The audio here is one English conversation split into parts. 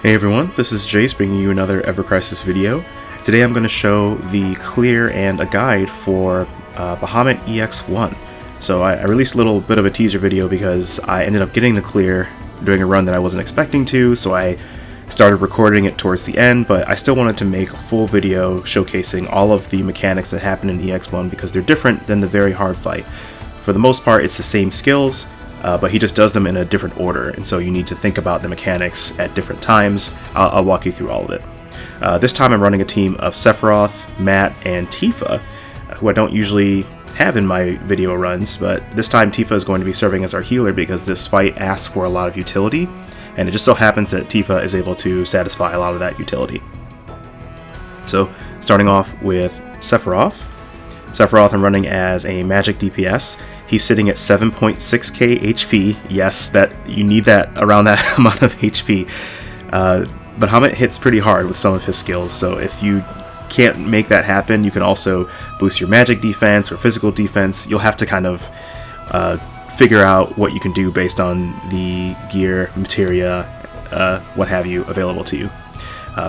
Hey everyone, this is Jace bringing you another Ever Crisis video. Today I'm going to show the clear and a guide for Bahamut EX1. So I released a little bit of a teaser video because I ended up getting the clear during a run that I wasn't expecting to, so I started recording it towards the end, but I still wanted to make a full video showcasing all of the mechanics that happen in EX1 because they're different than the very hard fight. For the most part, it's the same skills, but he just does them in a different order, and so you need to think about the mechanics at different times. I'll walk you through all of it. This time I'm running a team of Sephiroth, Matt, and Tifa, who I don't usually have in my video runs, but this time Tifa is going to be serving as our healer because this fight asks for a lot of utility, and it just so happens that Tifa is able to satisfy a lot of that utility. So, starting off with Sephiroth. Sephiroth I'm running as a magic DPS. He's sitting at 7.6k HP. Yes, that you need that around that amount of HP. Bahamut hits pretty hard with some of his skills, so if you can't make that happen, you can also boost your magic defense or physical defense. You'll have to kind of figure out what you can do based on the gear, materia, what have you, available to you.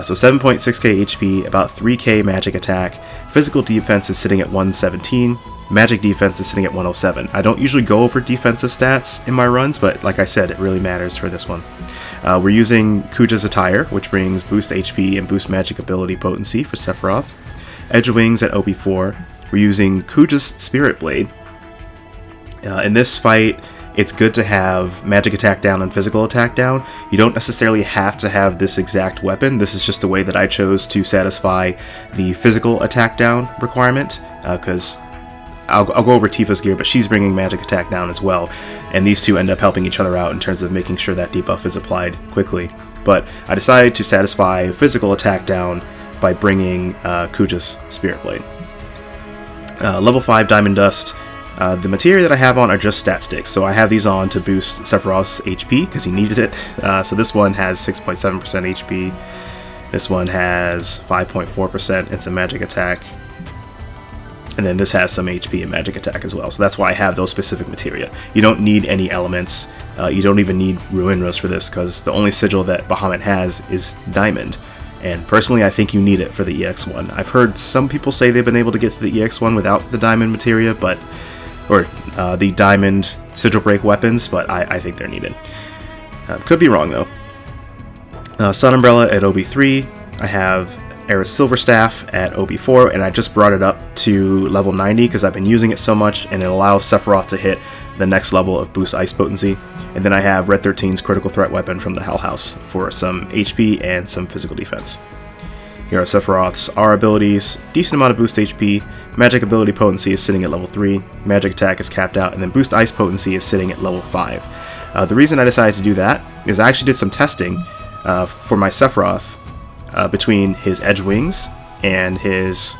So 7.6k HP, about 3k magic attack, physical defense is sitting at 117, magic defense is sitting at 107. I don't usually go over defensive stats in my runs, but like I said, it really matters for this one. We're using Kuja's Attire, which brings boost HP and boost magic ability potency for Sephiroth. Edge Wings at OB4. We're using Kuja's Spirit Blade. In this fight, it's good to have magic attack down and physical attack down. You don't necessarily have to have this exact weapon. This is just the way that I chose to satisfy the physical attack down requirement, because I'll go over Tifa's gear, but she's bringing magic attack down as well, and these two end up helping each other out in terms of making sure that debuff is applied quickly. But I decided to satisfy physical attack down by bringing Kuja's Spirit Blade. Level 5 Diamond Dust. The materia that I have on are just stat sticks, so I have these on to boost Sephiroth's HP because he needed it. So this one has 6.7% HP, this one has 5.4% and some magic attack, and then this has some HP and magic attack as well, so that's why I have those specific materia. You don't need any elements, you don't even need Ruin Rose for this because the only sigil that Bahamut has is Diamond. And personally, I think you need it for the EX1. I've heard some people say they've been able to get to the EX1 without the Diamond materia, or the Diamond Sigil Break weapons, but I think they're needed. Could be wrong, though. Sun Umbrella at OB3. I have Aerith Silver Staff at OB4, and I just brought it up to level 90 because I've been using it so much, and it allows Sephiroth to hit the next level of boost ice potency. And then I have Red 13's Critical Threat weapon from the Hell House for some HP and some physical defense. Here are Sephiroth's R abilities, decent amount of boost HP, magic ability potency is sitting at level 3, magic attack is capped out, and then boost ice potency is sitting at level 5. The reason I decided to do that is I actually did some testing for my Sephiroth between his Edge Wings and his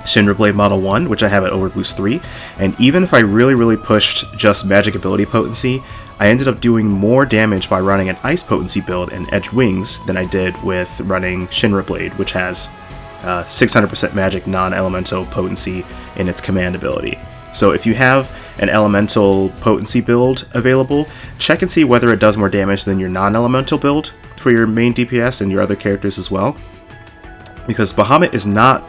Shinra Blade Model 1, which I have at Overboost 3, and even if I really pushed just magic ability potency, I ended up doing more damage by running an Ice Potency build and Edge Wings than I did with running Shinra Blade, which has 600% magic non-elemental potency in its command ability. So if you have an elemental potency build available, check and see whether it does more damage than your non-elemental build for your main DPS and your other characters as well, because Bahamut is not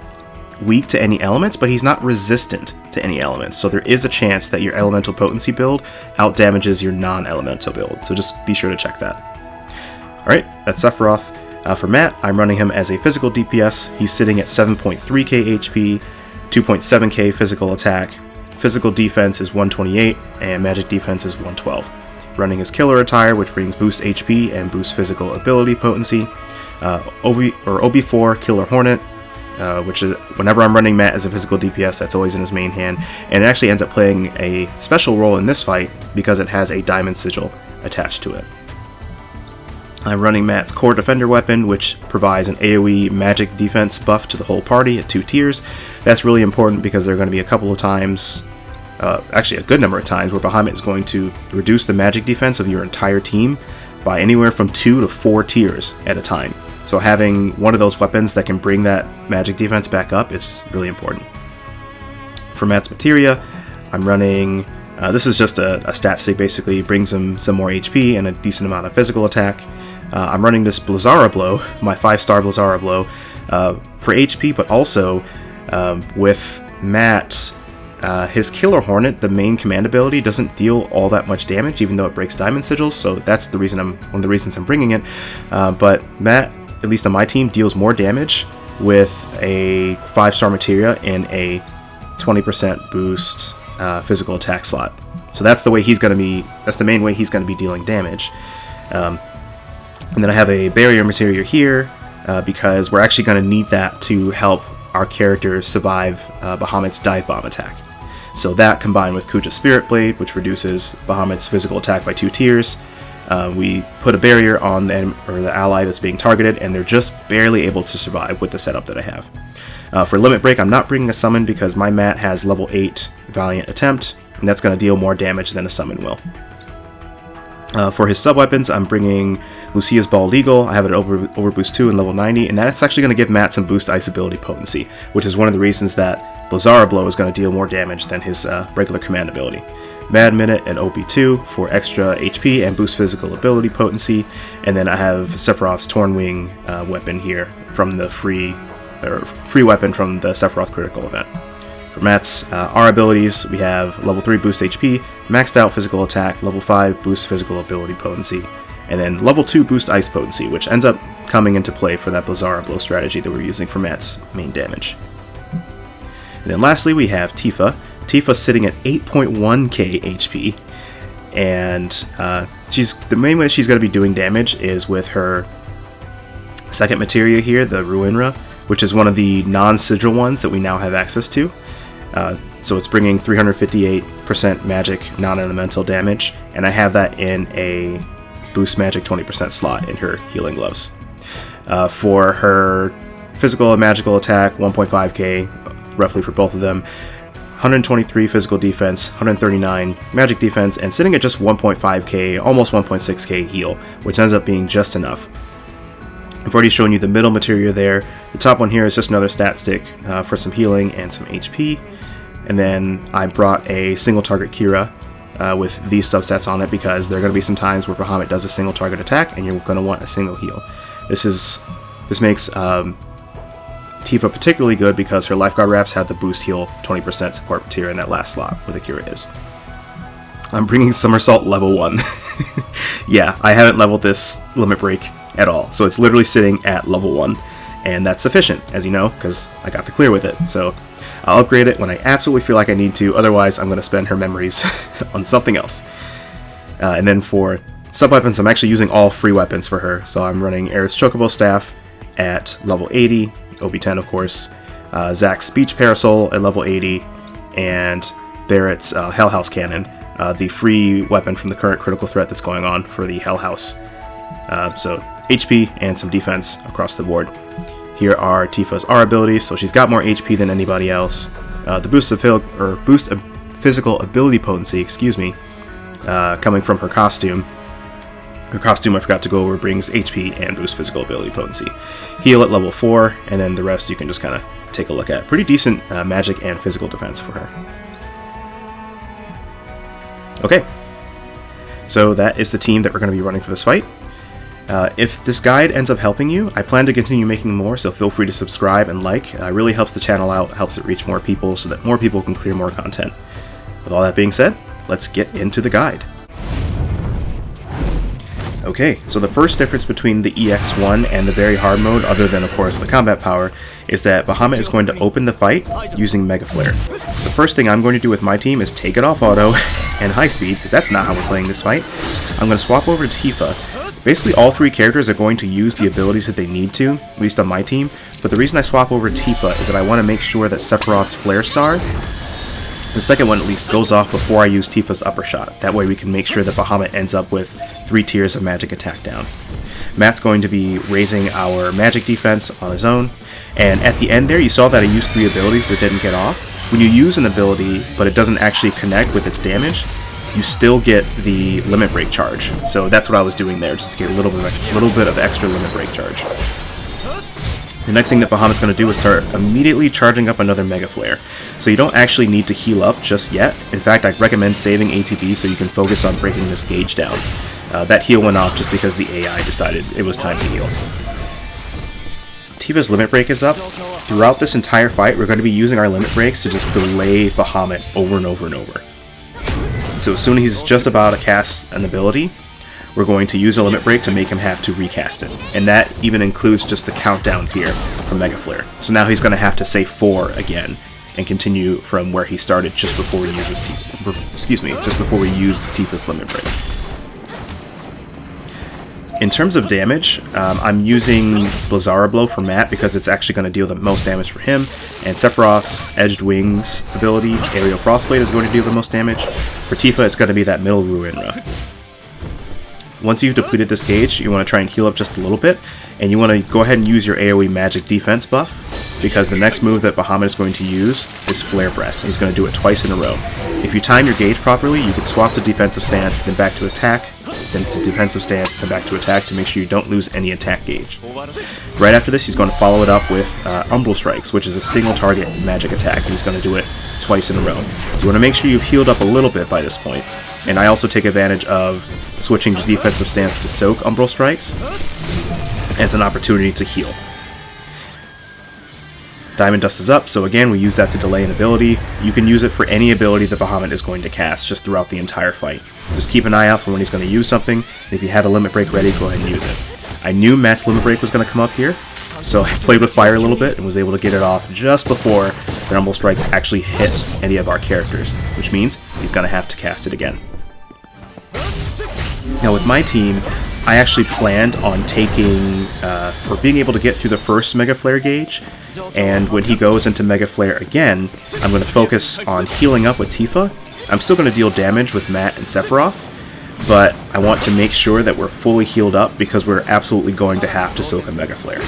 weak to any elements, but he's not resistant to any elements, so there is a chance that your elemental potency build out damages your non-elemental build, so just be sure to check that. Alright, that's Sephiroth. For Matt, I'm running him as a physical DPS. He's sitting at 7.3k HP, 2.7k physical attack, physical defense is 128, and magic defense is 112. Running his Killer Attire, which brings boost HP and boost physical ability potency. OB4 Killer Hornet, which is whenever I'm running Matt as a physical DPS, that's always in his main hand, and it actually ends up playing a special role in this fight because it has a Diamond Sigil attached to it. I'm running Matt's Core Defender weapon, which provides an AoE magic defense buff to the whole party at 2 tiers. That's really important because there are going to be a couple of times, actually a good number of times, where Bahamut is going to reduce the magic defense of your entire team by anywhere from 2 to 4 tiers at a time. So having one of those weapons that can bring that magic defense back up is really important. For Matt's materia, I'm running, this is just a stat stick, basically brings him some more HP and a decent amount of physical attack. I'm running this Blizzara Blow, my 5-star Blizzara Blow, for HP, but also with Matt, his Killer Hornet, the main command ability, doesn't deal all that much damage, even though it breaks diamond sigils, so that's the reason one of the reasons I'm bringing it. But Matt, at least on my team, deals more damage with a 5-star materia in a 20% boost physical attack slot. So that's the way he's going to be. That's the main way he's going to be dealing damage. And then I have a barrier materia here because we're actually going to need that to help our character survive Bahamut's dive bomb attack. So that combined with Kuja's Spirit Blade, which reduces Bahamut's physical attack by 2 tiers, we put a barrier on them or the ally that's being targeted, and they're just barely able to survive with the setup that I have. For Limit Break, I'm not bringing a summon because my Matt has level 8 Valiant Attempt, and that's going to deal more damage than a summon will. For his sub-weapons, I'm bringing Lucia's Bald Eagle. I have it at Overboost 2 and level 90, and that's actually going to give Matt some boost ice ability potency, which is one of the reasons that Blizzara Blow is going to deal more damage than his regular command ability. Mad Minute and OP2 for extra HP and boost physical ability potency, and then I have Sephiroth's Tornwing weapon here from the free weapon from the Sephiroth critical event. For Matt's our abilities, we have level 3 boost HP, maxed out physical attack, level 5 boost physical ability potency, and then level 2 boost ice potency, which ends up coming into play for that Blizzara Blow strategy that we're using for Matt's main damage. And then lastly, we have Tifa. Tifa's sitting at 8.1k HP, and the main way she's going to be doing damage is with her second materia here, the Ruinra, which is one of the non-sigil ones that we now have access to. So it's bringing 358% magic non-elemental damage, and I have that in a boost magic 20% slot in her healing gloves. For her physical and magical attack, 1.5k roughly for both of them, 123 physical defense, 139 magic defense, and sitting at just 1.5k, almost 1.6k heal, which ends up being just enough. I've already shown you the middle materia there. The top one here is just another stat stick for some healing and some HP. And then I brought a single target Kira with these substats on it because there are going to be some times where Bahamut does a single target attack and you're going to want a single heal. This makes Tifa particularly good because her Lifeguard Wraps have the boost heal 20% support materia in that last slot where the Kira is. I'm bringing Somersault level 1. Yeah, I haven't leveled this Limit Break at all, so it's literally sitting at level 1, and that's sufficient, as you know, because I got the clear with it. So I'll upgrade it when I absolutely feel like I need to, otherwise I'm going to spend her memories on something else. And then for sub-weapons, I'm actually using all free weapons for her, so I'm running Aerith's Chocobo Staff at level 80, OB10 of course, Zack's Speech Parasol at level 80, and Barrett's Hell House Cannon, the free weapon from the current critical threat that's going on for the Hell House. So HP and some defense across the board. Here are Tifa's R abilities, so she's got more HP than anybody else. The boost of physical ability potency, coming from her costume. Her costume, I forgot to go over, brings HP and boost physical ability potency. Heal at level 4, and then the rest you can just kind of take a look at. Pretty decent magic and physical defense for her. Okay, so that is the team that we're going to be running for this fight. If this guide ends up helping you, I plan to continue making more, so feel free to subscribe and like. It really helps the channel out, helps it reach more people so that more people can clear more content. With all that being said, let's get into the guide. Okay, so the first difference between the EX1 and the very hard mode, other than of course the combat power, is that Bahamut is going to open the fight using megaflare. So the first thing I'm going to do with my team is take it off auto and high speed, because that's not how we're playing this fight. I'm going to swap over to Tifa. Basically all three characters are going to use the abilities that they need to, at least on my team, but the reason I swap over to Tifa is that I want to make sure that Sephiroth's Flare Star, the second one at least, goes off before I use Tifa's Upper Shot. That way we can make sure that Bahamut ends up with 3 tiers of magic attack down. Matt's going to be raising our magic defense on his own, and at the end there you saw that I used 3 abilities that didn't get off. When you use an ability but it doesn't actually connect with its damage, you still get the limit break charge. So that's what I was doing there, just to get a little bit of extra limit break charge. The next thing that Bahamut's going to do is start immediately charging up another Mega Flare. So you don't actually need to heal up just yet. In fact, I'd recommend saving ATB so you can focus on breaking this gauge down. That heal went off just because the AI decided it was time to heal. Tifa's limit break is up. Throughout this entire fight, we're going to be using our limit breaks to just delay Bahamut over and over and over. So as soon as he's just about to cast an ability, we're going to use a limit break to make him have to recast it. And that even includes just the countdown here from megaflare. So now he's going to have to say 4 again and continue from where he started just before he uses just before we used Tifa's limit break. In terms of damage, I'm using Blizzara Blow for Matt because it's actually going to deal the most damage for him, and Sephiroth's Edged Wings ability, Aerial Frostblade, is going to deal the most damage. For Tifa, it's going to be that middle Ruinra. Once you've depleted this gauge, you want to try and heal up just a little bit, and you want to go ahead and use your AoE magic defense buff, because the next move that Bahamut is going to use is Flare Breath, and he's going to do it twice in a row. If you time your gauge properly, you can swap to defensive stance, then back to attack, then to defensive stance, then back to attack to make sure you don't lose any attack gauge. Right after this, he's going to follow it up with Umbral Strikes, which is a single target magic attack, and he's going to do it twice in a row. So you want to make sure you've healed up a little bit by this point. And I also take advantage of switching to defensive stance to soak Umbral Strikes as an opportunity to heal. Diamond Dust is up, so again, we use that to delay an ability. You can use it for any ability that Bahamut is going to cast, just throughout the entire fight. Just keep an eye out for when he's going to use something, and if you have a limit break ready, go ahead and use it. I knew Matt's limit break was going to come up here, so I played with fire a little bit and was able to get it off just before the Umbral Strikes actually hit any of our characters, which means he's going to have to cast it again. Now with my team, I actually planned on taking, or being able to get through the first megaflare gauge, and when he goes into megaflare again, I'm going to focus on healing up with Tifa. I'm still going to deal damage with Matt and Sephiroth, but I want to make sure that we're fully healed up because we're absolutely going to have to soak a megaflare.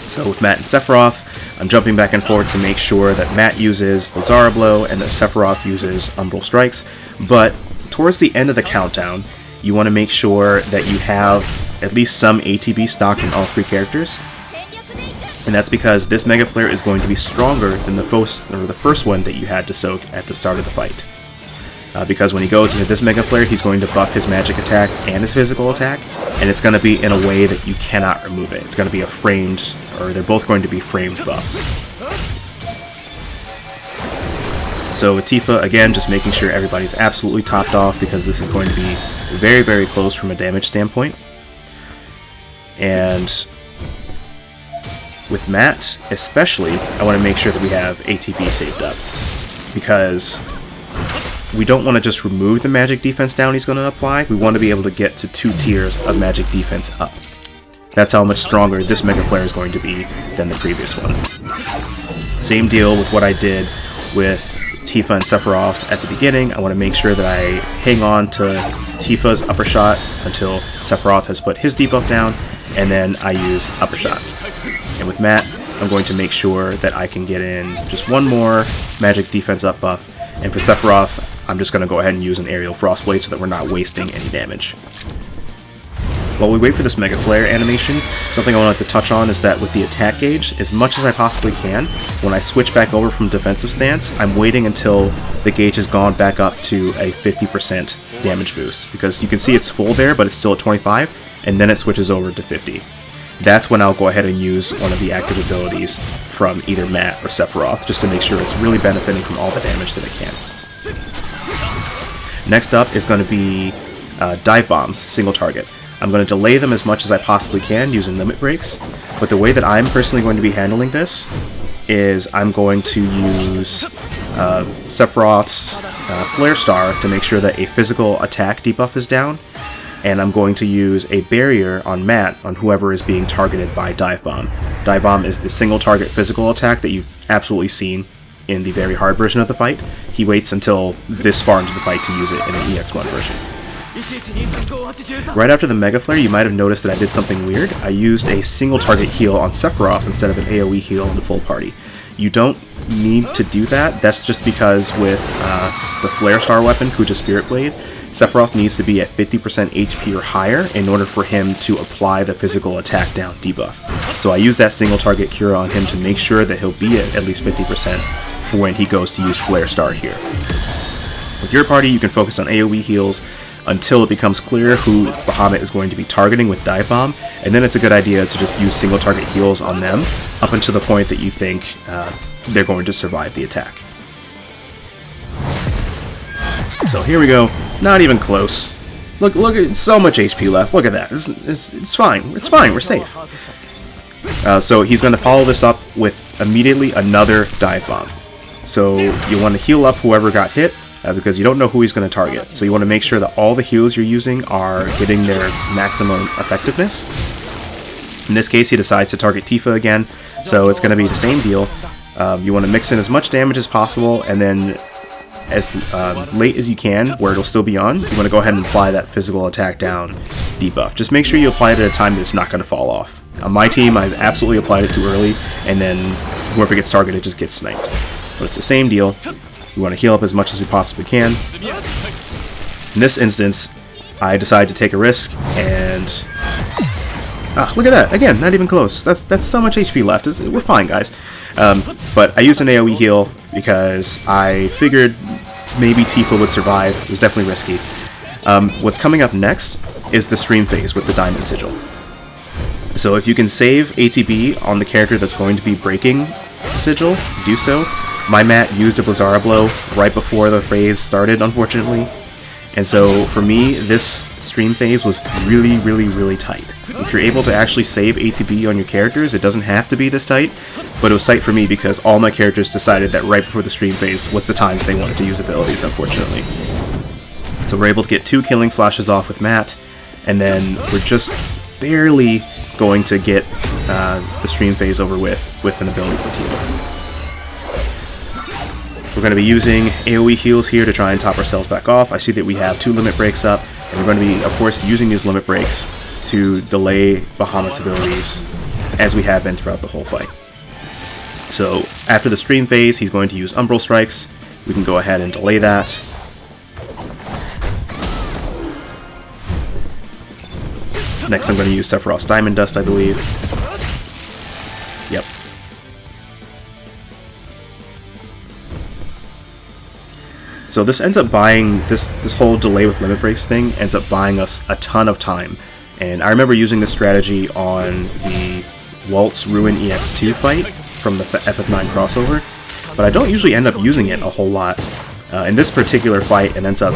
So with Matt and Sephiroth, I'm jumping back and forth to make sure that Matt uses Blizzara Blow and that Sephiroth uses Umbral Strikes, but towards the end of the countdown, you want to make sure that you have at least some ATB stocked in all 3 characters, and that's because this megaflare is going to be stronger than the first one that you had to soak at the start of the fight. Because when he goes into this megaflare, he's going to buff his magic attack and his physical attack, and it's going to be in a way that you cannot remove it. It's going to be a framed, or they're both going to be framed buffs. So with Tifa, again, just making sure everybody's absolutely topped off because this is going to be very, very close from a damage standpoint. And with Matt, especially, I want to make sure that we have ATB saved up, because we don't want to just remove the magic defense down he's going to apply. We want to be able to get to 2 tiers of magic defense up. That's how much stronger this megaflare is going to be than the previous one. Same deal with what I did with Tifa and Sephiroth at the beginning. I want to make sure that I hang on to Tifa's upper shot until Sephiroth has put his debuff down, and then I use upper shot. And with Matt, I'm going to make sure that I can get in just one more magic defense up buff, and for Sephiroth, I'm just going to go ahead and use an Aerial Frostblade so that we're not wasting any damage. While we wait for this megaflare animation, something I wanted to touch on is that with the attack gauge, as much as I possibly can, when I switch back over from defensive stance, I'm waiting until the gauge has gone back up to a 50% damage boost, because you can see it's full there, but it's still at 25, and then it switches over to 50. That's when I'll go ahead and use one of the active abilities from either Matt or Sephiroth, just to make sure it's really benefiting from all the damage that it can. Next up is going to be Dive Bombs, single target. I'm going to delay them as much as I possibly can using limit breaks, but the way that I'm personally going to be handling this is I'm going to use Sephiroth's Flare Star to make sure that a physical attack debuff is down, and I'm going to use a barrier on Matt on whoever is being targeted by Dive Bomb. Dive Bomb is the single target physical attack that you've absolutely seen in the very hard version of the fight. He waits until this far into the fight to use it in the EX1 version. Right after the megaflare, you might have noticed that I did something weird. I used a single target heal on Sephiroth instead of an AoE heal on the full party. You don't need to do that. That's just because with the Flare Star weapon, Kuja Spirit Blade, Sephiroth needs to be at 50% HP or higher in order for him to apply the physical attack down debuff. So I use that single target cure on him to make sure that he'll be at least 50% for when he goes to use Flare Star here. With your party, you can focus on AoE heals. until it becomes clear who Bahamut is going to be targeting with Dive Bomb, and then it's a good idea to just use single target heals on them up until the point that you think they're going to survive the attack. So here we go, not even close. Look at so much HP left. Look at that. It's fine. It's fine. We're safe. So he's going to follow this up with immediately another Dive Bomb. So you want to heal up whoever got hit because you don't know who he's going to target. So you want to make sure that all the heals you're using are getting their maximum effectiveness. In this case, he decides to target Tifa again, so it's going to be the same deal. You want to mix in as much damage as possible, and then as late as you can, where it'll still be on, you want to go ahead and apply that physical attack down debuff. Just make sure you apply it at a time that it's not going to fall off. On my team, I've absolutely applied it too early, and then whoever gets targeted just gets sniped. But it's the same deal. We want to heal up as much as we possibly can. In this instance, I decide to take a risk, and look at that! Again, not even close. That's so much HP left. We're fine, guys. But I used an AoE heal because I figured maybe Tifa would survive. It was definitely risky. What's coming up next is the stream phase with the Diamond Sigil. So if you can save ATB on the character that's going to be breaking the Sigil, do so. My Matt used a Blizzara blow right before the phase started, unfortunately. And so for me, this stream phase was really, really, really tight. If you're able to actually save ATB on your characters, it doesn't have to be this tight, but it was tight for me because all my characters decided that right before the stream phase was the time that they wanted to use abilities, unfortunately. So we're able to get 2 killing slashes off with Matt, and then we're just barely going to get the stream phase over with an ability for Tifa. We're going to be using AoE heals here to try and top ourselves back off. I see that we have 2 limit breaks up, and we're going to be, of course, using these limit breaks to delay Bahamut's abilities, as we have been throughout the whole fight. So, after the stream phase, he's going to use Umbral Strikes. We can go ahead and delay that. Next, I'm going to use Sephiroth's Diamond Dust, I believe. Yep. So this ends up buying, this whole delay with limit breaks thing ends up buying us a ton of time. And I remember using this strategy on the Waltz Ruin EX2 fight from the FF9 crossover, but I don't usually end up using it a whole lot. In this particular fight, it ends up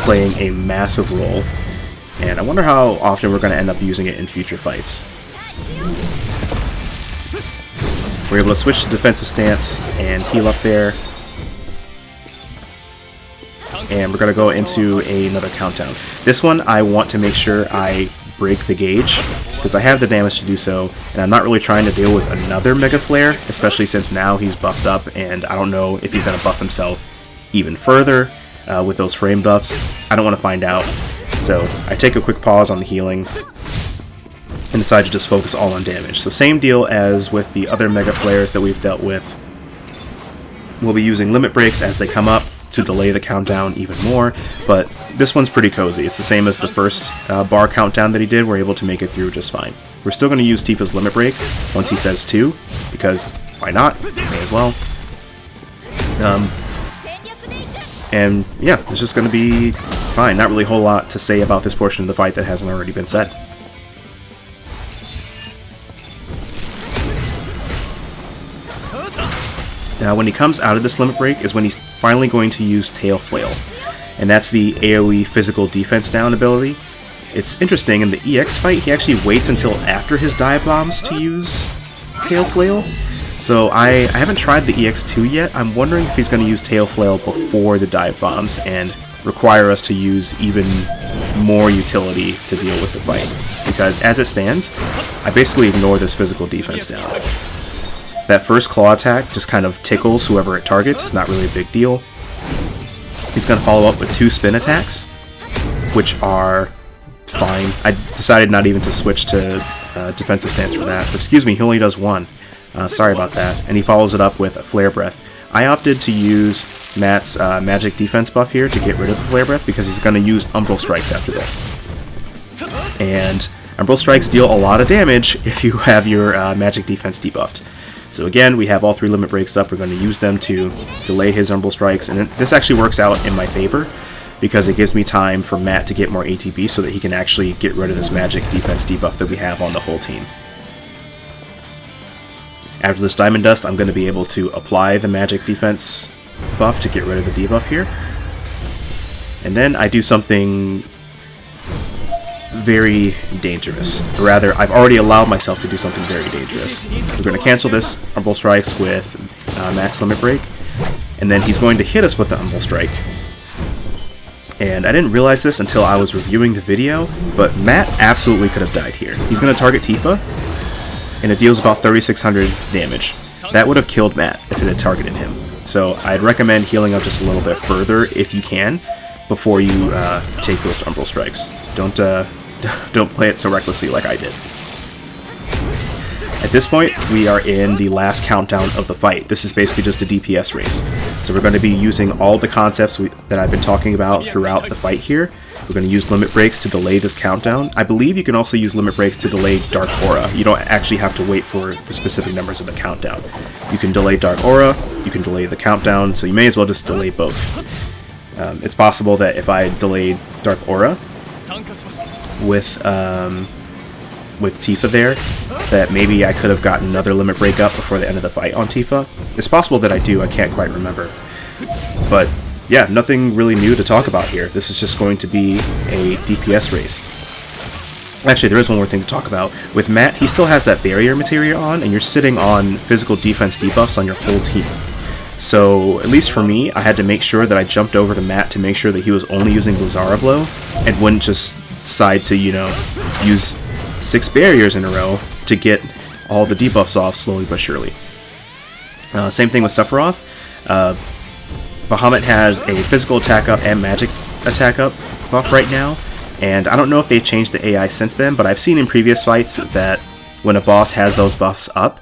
playing a massive role, and I wonder how often we're going to end up using it in future fights. We're able to switch to defensive stance and heal up there. And we're going to go into another countdown. This one, I want to make sure I break the gauge, because I have the damage to do so, and I'm not really trying to deal with another megaflare, especially since now he's buffed up, and I don't know if he's going to buff himself even further with those frame buffs. I don't want to find out. So I take a quick pause on the healing and decide to just focus all on damage. So same deal as with the other megaflares that we've dealt with. We'll be using limit breaks as they come up to delay the countdown even more, but this one's pretty cozy. It's the same as the first bar countdown that he did. We're able to make it through just fine. We're still going to use Tifa's limit break once he says 2, because why not? May as well. And yeah, it's just going to be fine. Not really a whole lot to say about this portion of the fight that hasn't already been said. Now, when he comes out of this limit break is when he's finally going to use Tail Flail, and that's the AoE physical defense down ability. It's interesting, in the EX fight, he actually waits until after his dive bombs to use Tail Flail. So I haven't tried the EX2 yet. I'm wondering if he's going to use Tail Flail before the dive bombs and require us to use even more utility to deal with the fight. Because as it stands, I basically ignore this physical defense down. That first claw attack just kind of tickles whoever it targets. It's not really a big deal. He's going to follow up with 2 spin attacks, which are fine. I decided not even to switch to defensive stance for that. But excuse me, he only does 1. Sorry about that. And he follows it up with a Flare Breath. I opted to use Matt's magic defense buff here to get rid of the Flare Breath because he's going to use Umbral Strikes after this. And Umbral Strikes deal a lot of damage if you have your magic defense debuffed. So again, we have all 3 limit breaks up. We're going to use them to delay his Umbral Strikes, and this actually works out in my favor because it gives me time for Matt to get more ATB so that he can actually get rid of this magic defense debuff that we have on the whole team. After this Diamond Dust, I'm going to be able to apply the magic defense buff to get rid of the debuff here. And then I do something very dangerous. Or rather, I've already allowed myself to do something very dangerous. We're going to cancel this Umbral Strikes with Matt's Limit Break, and then he's going to hit us with the Umbral Strike. And I didn't realize this until I was reviewing the video, but Matt absolutely could have died here. He's going to target Tifa, and it deals about 3,600 damage. That would have killed Matt if it had targeted him. So I'd recommend healing up just a little bit further if you can before you take those Umbral Strikes. Don't play it so recklessly like I did. At this point, we are in the last countdown of the fight. This is basically just a DPS race. So we're going to be using all the concepts that I've been talking about throughout the fight here. We're going to use Limit Breaks to delay this countdown. I believe you can also use Limit Breaks to delay Dark Aura. You don't actually have to wait for the specific numbers of the countdown. You can delay Dark Aura, you can delay the countdown, so you may as well just delay both. It's possible that if I delayed Dark Aura with Tifa there, that maybe I could have gotten another Limit Break up before the end of the fight on Tifa. It's possible that I do, I can't quite remember. But yeah, nothing really new to talk about here. This is just going to be a DPS race. Actually, there is one more thing to talk about. With Matt, he still has that barrier materia on, and you're sitting on physical defense debuffs on your whole team. So, at least for me, I had to make sure that I jumped over to Matt to make sure that he was only using Blizzara Blow, and wouldn't just decide to, you know, use 6 barriers in a row to get all the debuffs off slowly but surely. Same thing with Sephiroth. Bahamut has a physical attack up and magic attack up buff right now, and I don't know if they've changed the AI since then, but I've seen in previous fights that when a boss has those buffs up,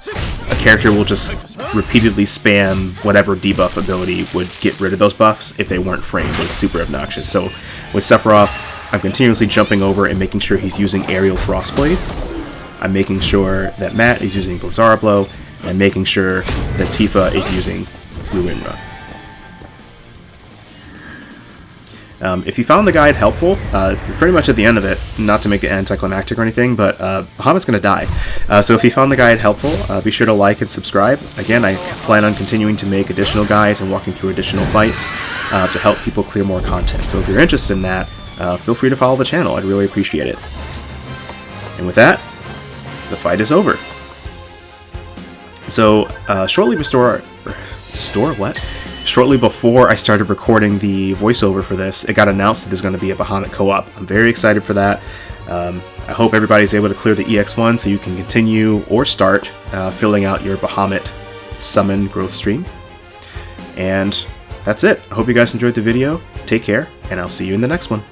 a character will just repeatedly spam whatever debuff ability would get rid of those buffs if they weren't framed. It's super obnoxious. So with Sephiroth, I'm continuously jumping over and making sure he's using Aerial Frostblade. I'm making sure that Matt is using Blizzara Blow, and making sure that Tifa is using Ruinra. If you found the guide helpful, you're pretty much at the end of it, not to make it anticlimactic or anything, but Bahamut's going to die. So if you found the guide helpful, be sure to like and subscribe. Again, I plan on continuing to make additional guides and walking through additional fights to help people clear more content. So if you're interested in that, feel free to follow the channel. I'd really appreciate it. And with that, the fight is over. So shortly before I started recording the voiceover for this, it got announced that there's going to be a Bahamut co-op. I'm very excited for that. I hope everybody's able to clear the EX1 so you can continue or start filling out your Bahamut summon growth stream. And that's it. I hope you guys enjoyed the video. Take care, and I'll see you in the next one.